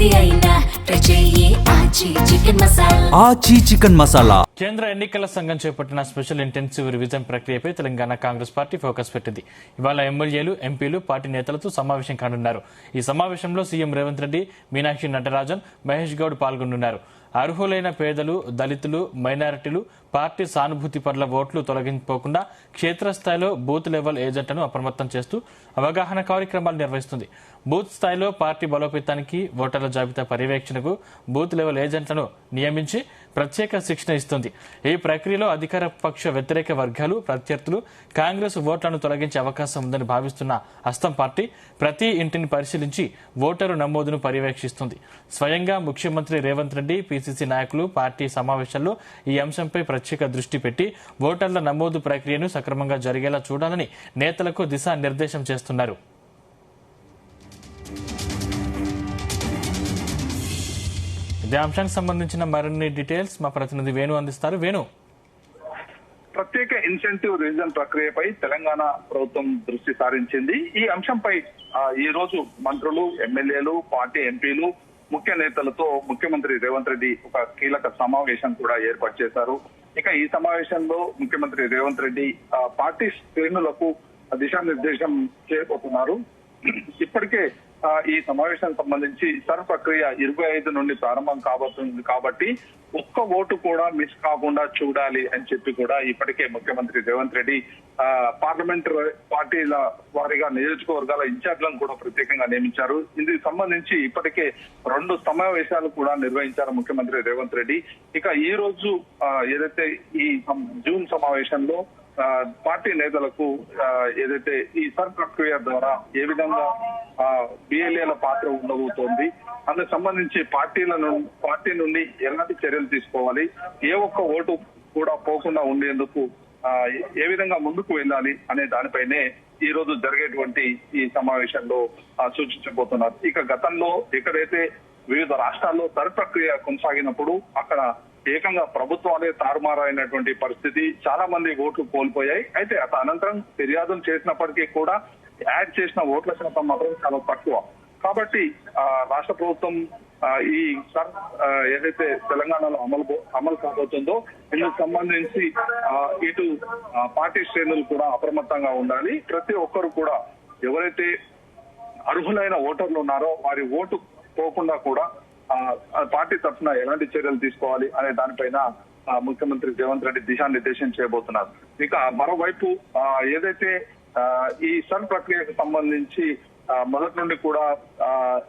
ఏది అయినా ట్రై చెయ్యి ఆచి చికెన్ మసాలా. కేంద్ర ఎన్నికల సంఘం చేపట్టిన స్పెషల్ ఇంటెన్సివ్ రివిజన్ ప్రక్రియపై తెలంగాణ కాంగ్రెస్ పార్టీ ఫోకస్ పెట్టింది. ఇవాళ ఎమ్మెల్యేలు, ఎంపీలు, పార్టీ నేతలతో సమావేశం కానున్నారు. ఈ సమావేశంలో సీఎం రేవంత్ రెడ్డి, మీనాక్షి నటరాజన్, మహేష్ గౌడ్ పాల్గొనున్నారు. అర్హులైన పేదలు, దళితులు, మైనారిటీలు పార్టీ సానుభూతి పట్ల ఓట్లు తొలగిపోకుండా క్షేత్రస్థాయిలో బూత్ లెవెల్ ఏజెంట్లను అప్రమత్తం చేస్తూ అవగాహన కార్యక్రమాలు నిర్వహిస్తుంది. బూత్ స్థాయిలో పార్టీ బలోపేతానికి, ఓటర్ల జాబితా పర్యవేక్షణకు బూత్ లెవెల్ ఏజెంట్లను నియమించి ప్రత్యేక శిక్షణ ఇస్తుంది. ఈ ప్రక్రియలో అధికార పక్ష వ్యతిరేక వర్గాలు, ప్రత్యర్థులు కాంగ్రెస్ ఓట్లను తొలగించే అవకాశం ఉందని భావిస్తున్న హస్తం పార్టీ ప్రతి ఇంటిని పరిశీలించి ఓటరు నమోదును పర్యవేక్షిస్తుంది. స్వయంగా ముఖ్యమంత్రి రేవంత్ రెడ్డి, పీసీసీ నాయకులు పార్టీ సమావేశాల్లో ఈ అంశంపై ప్రత్యేక దృష్టి పెట్టి ఓటర్ల నమోదు ప్రక్రియను సక్రమంగా జరిగేలా చూడాలని నేతలకు దిశానిర్దేశం చేస్తున్నారు. ఇదే అంశానికి సంబంధించిన మరిన్ని డీటెయిల్స్ మా ప్రతినిధి వేణు అందిస్తారు. వేణు, ప్రత్యేక ఇన్సెంటివ్ రివిజన్ ప్రక్రియపై తెలంగాణ ప్రభుత్వం దృష్టి సారించింది. ఈ అంశంపై ఈ రోజు మంత్రులు, ఎమ్మెల్యేలు, పార్టీ ఎంపీలు, ముఖ్య నేతలతో ముఖ్యమంత్రి రేవంత్ రెడ్డి ఒక కీలక సమావేశం కూడా ఏర్పాటు చేశారు. ఇక ఈ సమావేశంలో ముఖ్యమంత్రి రేవంత్ రెడ్డి పార్టీ శ్రేణులకు దిశానిర్దేశం చేయబోతున్నారు. ఇప్పటికే ఈ సమావేశానికి సంబంధించి సర్ ప్రక్రియ 25 నుండి ప్రారంభం కాబోతుంది కాబట్టి ఒక్క ఓటు కూడా మిస్ కాకుండా చూడాలి అని చెప్పి కూడా ఇప్పటికే ముఖ్యమంత్రి రేవంత్ రెడ్డి పార్లమెంట్ పార్టీల వారిగా నియోజకవర్గాల ఇన్ఛార్జ్లను కూడా ప్రత్యేకంగా నియమించారు. ఇందుకు సంబంధించి ఇప్పటికే 2 సమావేశాలు కూడా నిర్వహించారు ముఖ్యమంత్రి రేవంత్ రెడ్డి. ఇక ఈ రోజు ఏదైతే ఈ జూన్ సమావేశంలో పార్టీ నేతలకు ఏదైతే ఈ సర్ ప్రక్రియ ద్వారా ఏ విధంగా బిఎల్ఏల పాత్ర ఉండబోతోంది, అందుకు సంబంధించి పార్టీ నుండి ఎలాంటి చర్యలు తీసుకోవాలి, ఏ ఒక్క ఓటు కూడా పోకుండా ఉండేందుకు ఏ విధంగా ముందుకు వెళ్ళాలి అనే దానిపైనే ఈ రోజు జరిగేటువంటి ఈ సమావేశంలో సూచించబోతున్నారు. ఇక గతంలో ఎక్కడైతే వివిధ రాష్ట్రాల్లో సర్ ప్రక్రియ కొనసాగినప్పుడు అక్కడ ఏకంగా ప్రభుత్వాలే తారుమారైనటువంటి పరిస్థితి, చాలా మంది ఓట్లు కోల్పోయాయి. అయితే అనంతరం ఫిర్యాదులు చేసినప్పటికీ కూడా యాడ్ చేసిన ఓట్ల శాతం మాత్రం చాలా తక్కువ. కాబట్టి రాష్ట్ర ప్రభుత్వం ఈ సర్ ఏదైతే తెలంగాణలో అమలు కాబోతుందో ఇందుకు సంబంధించి ఇటు పార్టీ శ్రేణులు కూడా అప్రమత్తంగా ఉండాలి. ప్రతి ఒక్కరు కూడా ఎవరైతే అర్హులైన ఓటర్లు ఉన్నారో వారి ఓటు పోకుండా కూడా పార్టీ తరఫున ఎలాంటి చర్యలు తీసుకోవాలి అనే దానిపైన ముఖ్యమంత్రి రేవంత్ రెడ్డి దిశానిర్దేశం చేయబోతున్నారు. ఇక మరోవైపు ఏదైతే ఈ సర్ ప్రక్రియకు సంబంధించి మొదటి నుండి కూడా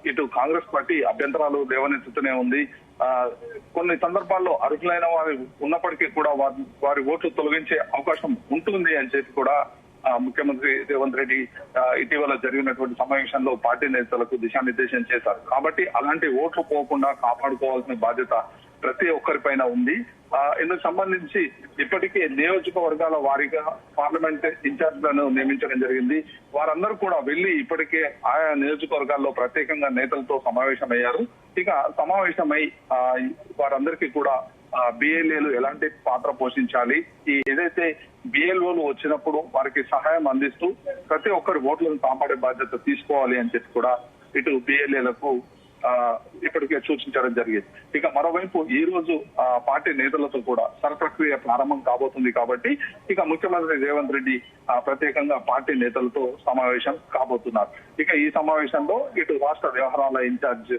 ఇటు కాంగ్రెస్ పార్టీ అభ్యంతరాలు లేవనెత్తుతూనే ఉంది. కొన్ని సందర్భాల్లో అర్హులైన వారు ఉన్నప్పటికీ కూడా వారి ఓట్లు తొలగించే అవకాశం ఉంటుంది అని చెప్పి కూడా ముఖ్యమంత్రి రేవంత్ రెడ్డి ఇటీవల జరిగినటువంటి సమావేశంలో పార్టీ నేతలకు దిశానిర్దేశం చేశారు. కాబట్టి అలాంటి ఓట్లు పోకుండా కాపాడుకోవాల్సిన బాధ్యత ప్రతి ఒక్కరిపైన ఉంది. ఇందుకు సంబంధించి ఇప్పటికే నియోజకవర్గాల వారీగా పార్లమెంట్ ఇన్ఛార్జ్లను నియమించడం జరిగింది. వారందరూ కూడా వెళ్లి ఇప్పటికే ఆయా నియోజకవర్గాల్లో ప్రత్యేకంగా నేతలతో సమావేశమయ్యారు. ఇక సమావేశమై వారందరికీ కూడా బిఎల్ఏలు ఎలాంటి పాత్ర పోషించాలి, ఈ ఏదైతే బిఎల్ఓలు వచ్చినప్పుడు వారికి సహాయం అందిస్తూ ప్రతి ఒక్కరి ఓట్లను కాపాడే బాధ్యత తీసుకోవాలి అని చెప్పి కూడా ఇటు బిఎల్ఏలకు ఇప్పటికే సూచించడం జరిగింది. ఇక మరోవైపు ఈ రోజు పార్టీ నేతలతో కూడా సర్ ప్రక్రియ ప్రారంభం కాబోతుంది కాబట్టి ఇక ముఖ్యమంత్రి రేవంత్ రెడ్డి ప్రత్యేకంగా పార్టీ నేతలతో సమావేశం కాబోతున్నారు. ఇక ఈ సమావేశంలో ఇటు రాష్ట్ర వ్యవహారాల ఇన్ఛార్జ్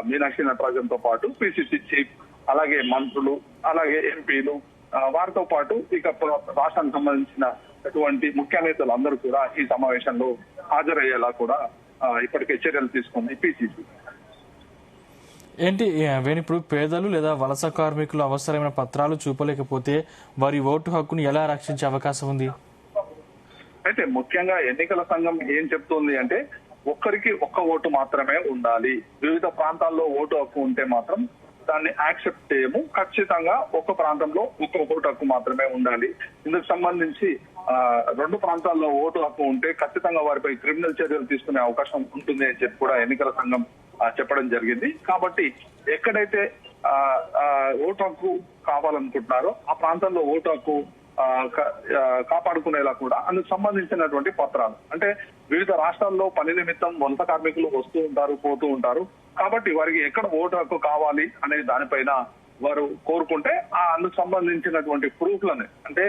మీనాక్షి నటరాజన్ తో పాటు పిసిసి చీఫ్, అలాగే మంత్రులు, అలాగే ఎంపీలు, వారితో పాటు ఇక రాష్ట్రానికి సంబంధించిన అటువంటి ముఖ్య నేతలు అందరూ కూడా ఈ సమావేశంలో హాజరయ్యేలా కూడా ఇప్పటికే చర్యలు తీసుకుంది పిసిసి. ఏంటి ఇప్పుడు పేదలు లేదా వలస కార్మికులు అవసరమైన పత్రాలు చూపలేకపోతే వారి ఓటు హక్కును ఎలా రక్షించే అవకాశం ఉంది? అయితే ముఖ్యంగా ఎన్నికల సంఘం ఏం చెప్తోంది అంటే ఒక్కరికి ఒక్క ఓటు మాత్రమే ఉండాలి. వివిధ ప్రాంతాల్లో ఓటు హక్కు ఉంటే మాత్రం దాన్ని యాక్సెప్ట్ చేయము. ఖచ్చితంగా ఒక ప్రాంతంలో ఒక్క ఓటు హక్కు మాత్రమే ఉండాలి. ఇందుకు సంబంధించి 2 ప్రాంతాల్లో ఓటు హక్కు ఉంటే ఖచ్చితంగా వారిపై క్రిమినల్ చర్యలు తీసుకునే అవకాశం ఉంటుంది అని చెప్పి కూడా ఎన్నికల సంఘం చెప్పడం జరిగింది. కాబట్టి ఎక్కడైతే ఓటు హక్కు కావాలనుకుంటున్నారో ఆ ప్రాంతంలో ఓటు హక్కు కాపాడుకునేలా కూడా అందుకు సంబంధించినటువంటి పత్రాలు, అంటే వివిధ రాష్ట్రాల్లో పని నిమిత్తం వలస కార్మికులు వస్తూ ఉంటారు, పోతూ ఉంటారు. కాబట్టి వారికి ఎక్కడ ఓటు హక్కు కావాలి అనే దానిపైన వారు కోరుకుంటే అందుకు సంబంధించినటువంటి ప్రూఫ్లని అంటే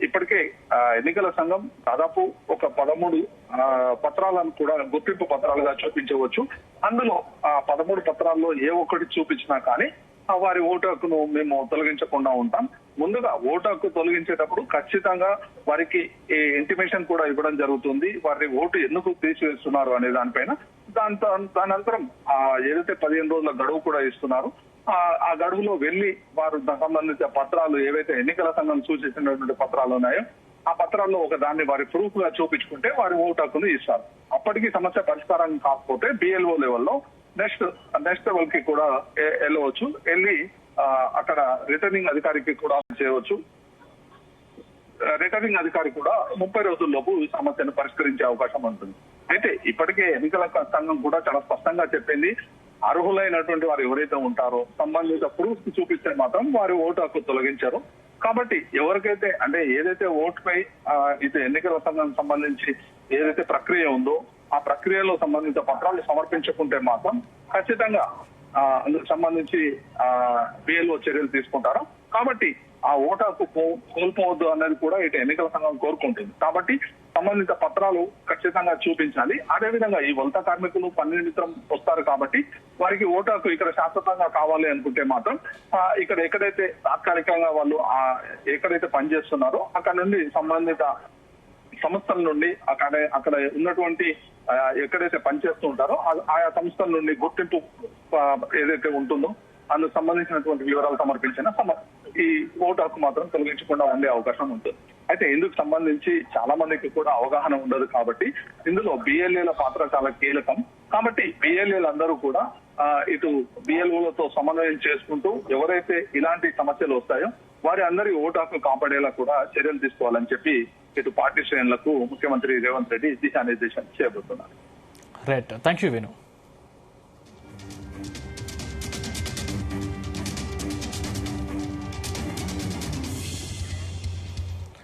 ఇప్పటికే ఎన్నికల సంఘం దాదాపు ఒక 13 పత్రాలను కూడా గుర్తింపు పత్రాలుగా చూపించవచ్చు. అందులో 13 పత్రాల్లో ఏ ఒక్కటి చూపించినా కానీ వారి ఓటు హక్కును మేము తొలగించకుండా ఉంటాం. ముందుగా ఓటు హక్కు తొలగించేటప్పుడు ఖచ్చితంగా వారికి ఇంటిమేషన్ కూడా ఇవ్వడం జరుగుతుంది. వారి ఓటు ఎందుకు తీసివేస్తున్నారు అనే దానిపైన. దాని అనంతరం ఏదైతే 15 రోజుల గడువు కూడా ఇస్తున్నారు, ఆ గడువులో వెళ్లి వారు సంబంధించిన పత్రాలు ఏవైతే ఎన్నికల సంఘం సూచించినటువంటి పత్రాలు ఉన్నాయో ఆ పత్రాల్లో ఒక దాన్ని వారి ప్రూఫ్ గా చూపించుకుంటే వారి ఓటు హక్కును ఇస్తారు. అప్పటికి సమస్య పరిష్కారం కాకపోతే బిఎల్ఓ లెవెల్లో నెక్స్ట్ లెవెల్ కి కూడా వెళ్ళవచ్చు. వెళ్ళి అక్కడ రిటర్నింగ్ అధికారికి కూడా చేయవచ్చు. రిటర్నింగ్ అధికారి కూడా 30 రోజుల్లోపు ఈ సమస్యను పరిష్కరించే అవకాశం ఉంటుంది. అయితే ఇప్పటికే ఎన్నికల సంఘం కూడా చాలా స్పష్టంగా చెప్పింది, అర్హులైనటువంటి వారు ఎవరైతే ఉంటారో సంబంధిత ప్రూఫ్ చూపిస్తే మాత్రం వారి ఓటు హక్కు తొలగించారు. కాబట్టి ఎవరికైతే అంటే ఏదైతే ఓటుపై ఇది ఎన్నికల సంఘం సంబంధించి ఏదైతే ప్రక్రియ ఉందో ఆ ప్రక్రియలో సంబంధిత పత్రాలు సమర్పించుకుంటే మాత్రం ఖచ్చితంగా అందుకు సంబంధించి బిఎల్ఓ చర్యలు తీసుకుంటారు. కాబట్టి ఆ ఓటు హక్కు కోల్పోవద్దు అనేది కూడా ఇటు ఎన్నికల సంఘం కోరుకుంటుంది. కాబట్టి సంబంధిత పత్రాలు ఖచ్చితంగా చూపించాలి. అదేవిధంగా ఈ వలస కార్మికులు పని నిమిత్తం వస్తారు కాబట్టి వారికి ఓటు హక్కు ఇక్కడ శాశ్వతంగా కావాలి అనుకుంటే మాత్రం ఇక్కడ ఎక్కడైతే తాత్కాలికంగా వాళ్ళు ఎక్కడైతే పనిచేస్తున్నారో అక్కడ నుండి సంబంధిత సంస్థల నుండి అక్కడ ఉన్నటువంటి ఎక్కడైతే పనిచేస్తూ ఉంటారో ఆయా సంస్థల నుండి గుర్తింపు ఏదైతే ఉంటుందో అందుకు సంబంధించినటువంటి వివరాలు సమర్పించిన ఈ ఓటు హక్కు మాత్రం తొలగించకుండా ఉండే అవకాశం ఉంటుంది. అయితే ఇందుకు సంబంధించి చాలా మందికి కూడా అవగాహన ఉండదు కాబట్టి ఇందులో బిఎల్ఏల పాత్ర చాలా కీలకం. కాబట్టి బిఎల్ఏలు అందరూ కూడా ఇటు బిఎల్ఓలతో సమన్వయం చేసుకుంటూ ఎవరైతే ఇలాంటి సమస్యలు వస్తాయో వారి అందరి ఓటు హక్కు కాపాడేలా కూడా చర్యలు తీసుకోవాలని చెప్పి ఇటు పార్టీ శ్రేణులకు ముఖ్యమంత్రి రేవంత్ రెడ్డి దిశానిర్దేశం చేయబోతున్నారు. Right, thank you Venu.